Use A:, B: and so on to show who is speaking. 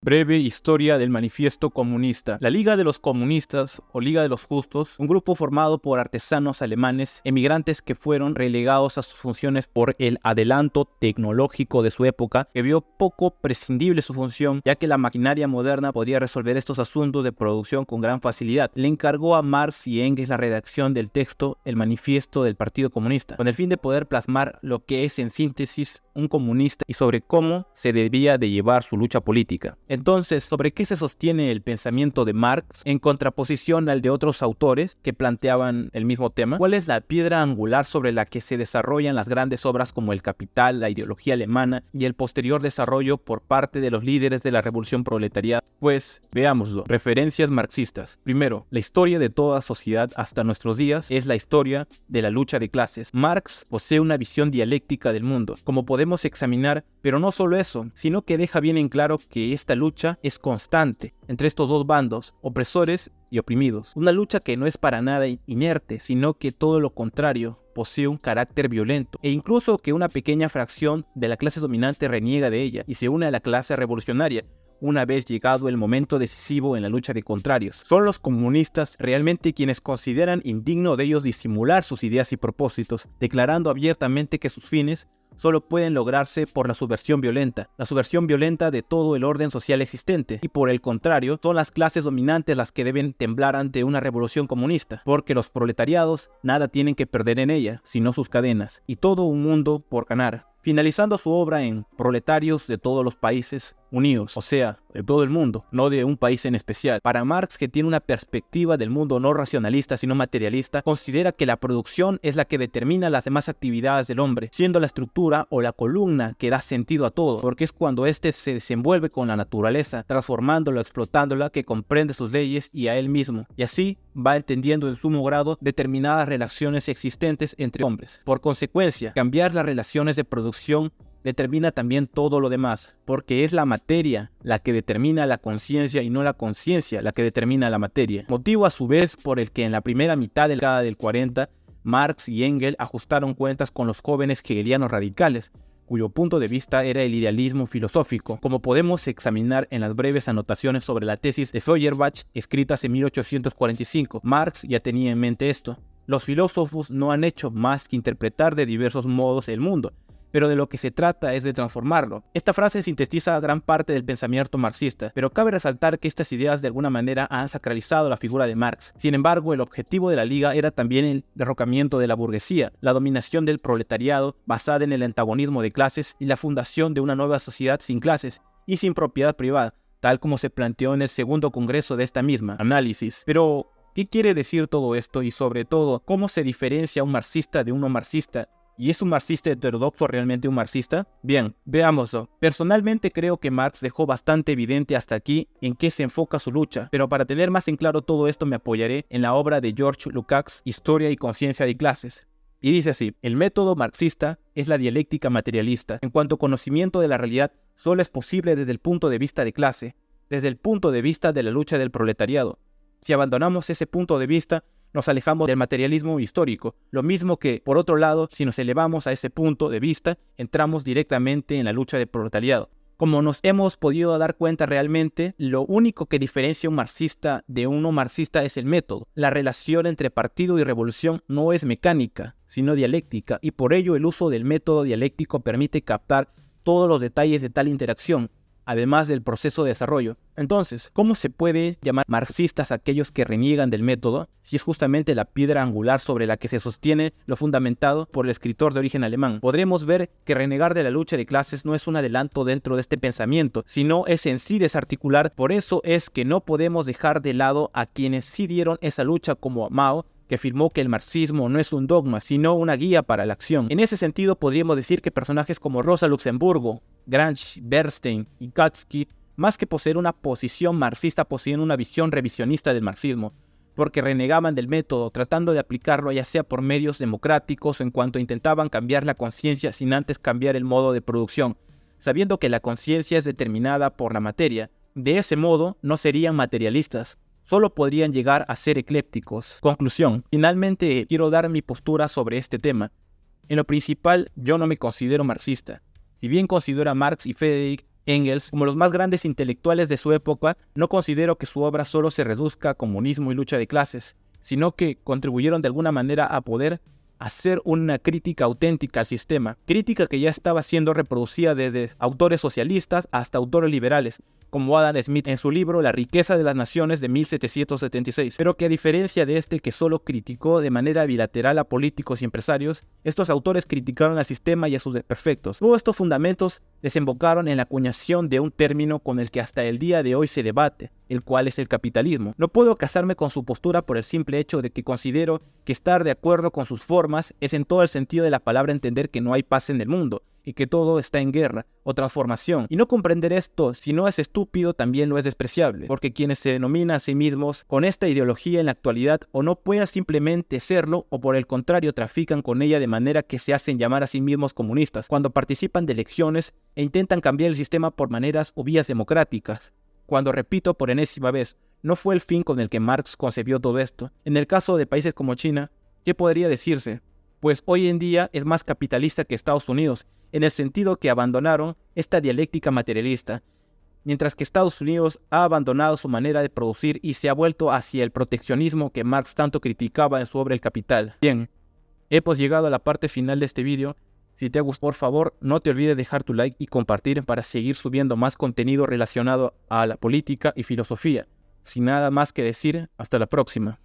A: Breve historia del Manifiesto Comunista. La Liga de los Comunistas o Liga de los Justos, un grupo formado por artesanos alemanes, emigrantes que fueron relegados a sus funciones por el adelanto tecnológico de su época, que vio poco prescindible su función, ya que la maquinaria moderna podía resolver estos asuntos de producción con gran facilidad. Le encargó a Marx y Engels la redacción del texto El Manifiesto del Partido Comunista, con el fin de poder plasmar lo que es en síntesis un comunista y sobre cómo se debía de llevar su lucha política. Entonces, ¿sobre qué se sostiene el pensamiento de Marx en contraposición al de otros autores que planteaban el mismo tema? ¿Cuál es la piedra angular sobre la que se desarrollan las grandes obras como El Capital, la ideología alemana y el posterior desarrollo por parte de los líderes de la revolución proletariada? Pues veámoslo. Referencias marxistas. Primero, la historia de toda sociedad hasta nuestros días es la historia de la lucha de clases. Marx posee una visión dialéctica del mundo, como podemos examinar, pero no solo eso, sino que deja bien en claro que esta lucha es constante entre estos dos bandos, opresores y oprimidos. Una lucha que no es para nada inerte, sino que todo lo contrario, posee un carácter violento, e incluso que una pequeña fracción de la clase dominante reniega de ella y se une a la clase revolucionaria una vez llegado el momento decisivo en la lucha de contrarios. Son los comunistas realmente quienes consideran indigno de ellos disimular sus ideas y propósitos, declarando abiertamente que sus fines solo pueden lograrse por la subversión violenta de todo el orden social existente, y por el contrario, son las clases dominantes las que deben temblar ante una revolución comunista, porque los proletariados nada tienen que perder en ella, sino sus cadenas, y todo un mundo por ganar. Finalizando su obra en Proletarios de todos los países unidos, o sea, de todo el mundo, no de un país en especial. Para Marx, que tiene una perspectiva del mundo no racionalista sino materialista, considera que la producción es la que determina las demás actividades del hombre, siendo la estructura o la columna que da sentido a todo, porque es cuando éste se desenvuelve con la naturaleza, transformándola, explotándola, que comprende sus leyes y a él mismo, y así va entendiendo en sumo grado determinadas relaciones existentes entre hombres. Por consecuencia, cambiar las relaciones de producción determina también todo lo demás, porque es la materia la que determina la conciencia y no la conciencia la que determina la materia. Motivo a su vez por el que en la primera mitad de la década del 40, Marx y Engels ajustaron cuentas con los jóvenes hegelianos radicales, cuyo punto de vista era el idealismo filosófico, como podemos examinar en las breves anotaciones sobre la tesis de Feuerbach escritas en 1845. Marx ya tenía en mente esto. Los filósofos no han hecho más que interpretar de diversos modos el mundo, pero de lo que se trata es de transformarlo. Esta frase sintetiza gran parte del pensamiento marxista, pero cabe resaltar que estas ideas de alguna manera han sacralizado la figura de Marx. Sin embargo, el objetivo de la Liga era también el derrocamiento de la burguesía, la dominación del proletariado basada en el antagonismo de clases y la fundación de una nueva sociedad sin clases y sin propiedad privada, tal como se planteó en el segundo congreso de esta misma análisis. Pero, ¿qué quiere decir todo esto? Y sobre todo, ¿cómo se diferencia un marxista de un no marxista? ¿Y es un marxista heterodoxo realmente un marxista? Bien, veámoslo. Personalmente creo que Marx dejó bastante evidente hasta aquí en qué se enfoca su lucha, pero para tener más en claro todo esto me apoyaré en la obra de George Lukács, Historia y conciencia de clases. Y dice así: el método marxista es la dialéctica materialista. En cuanto a conocimiento de la realidad, solo es posible desde el punto de vista de clase, desde el punto de vista de la lucha del proletariado. Si abandonamos ese punto de vista, nos alejamos del materialismo histórico, lo mismo que, por otro lado, si nos elevamos a ese punto de vista, entramos directamente en la lucha del proletariado. Como nos hemos podido dar cuenta realmente, lo único que diferencia a un marxista de un no marxista es el método. La relación entre partido y revolución no es mecánica, sino dialéctica, y por ello el uso del método dialéctico permite captar todos los detalles de tal interacción, además del proceso de desarrollo. Entonces, ¿cómo se puede llamar marxistas a aquellos que reniegan del método, si es justamente la piedra angular sobre la que se sostiene lo fundamentado por el escritor de origen alemán? Podremos ver que renegar de la lucha de clases no es un adelanto dentro de este pensamiento, sino es en sí desarticular. Por eso es que no podemos dejar de lado a quienes sí dieron esa lucha, como Mao, que afirmó que el marxismo no es un dogma, sino una guía para la acción. En ese sentido, podríamos decir que personajes como Rosa Luxemburgo, Gramsci, Bernstein y Kautsky, más que poseer una posición marxista, poseen una visión revisionista del marxismo, porque renegaban del método, tratando de aplicarlo ya sea por medios democráticos o en cuanto intentaban cambiar la conciencia sin antes cambiar el modo de producción, sabiendo que la conciencia es determinada por la materia. De ese modo, no serían materialistas, solo podrían llegar a ser eclépticos. Conclusión. Finalmente, quiero dar mi postura sobre este tema. En lo principal, yo no me considero marxista. Si bien considero a Marx y Friedrich Engels, como los más grandes intelectuales de su época, no considero que su obra solo se reduzca a comunismo y lucha de clases, sino que contribuyeron de alguna manera a poder hacer una crítica auténtica al sistema, crítica que ya estaba siendo reproducida desde autores socialistas hasta autores liberales, como Adam Smith en su libro La riqueza de las naciones de 1776, pero que a diferencia de este que solo criticó de manera bilateral a políticos y empresarios, estos autores criticaron al sistema y a sus desperfectos. Todos estos fundamentos desembocaron en la acuñación de un término con el que hasta el día de hoy se debate, el cual es el capitalismo. No puedo casarme con su postura por el simple hecho de que considero que estar de acuerdo con sus formas es en todo el sentido de la palabra entender que no hay paz en el mundo, y que todo está en guerra o transformación. Y no comprender esto, si no es estúpido, también lo es despreciable, porque quienes se denominan a sí mismos con esta ideología en la actualidad o no puedan simplemente serlo, o por el contrario trafican con ella de manera que se hacen llamar a sí mismos comunistas, cuando participan de elecciones e intentan cambiar el sistema por maneras o vías democráticas. Cuando, repito por enésima vez, no fue el fin con el que Marx concebió todo esto. En el caso de países como China, ¿qué podría decirse? Pues hoy en día es más capitalista que Estados Unidos, en el sentido que abandonaron esta dialéctica materialista, mientras que Estados Unidos ha abandonado su manera de producir y se ha vuelto hacia el proteccionismo que Marx tanto criticaba en su obra El Capital. Bien, hemos llegado a la parte final de este vídeo. Si te ha gustado, por favor, no te olvides dejar tu like y compartir para seguir subiendo más contenido relacionado a la política y filosofía. Sin nada más que decir, hasta la próxima.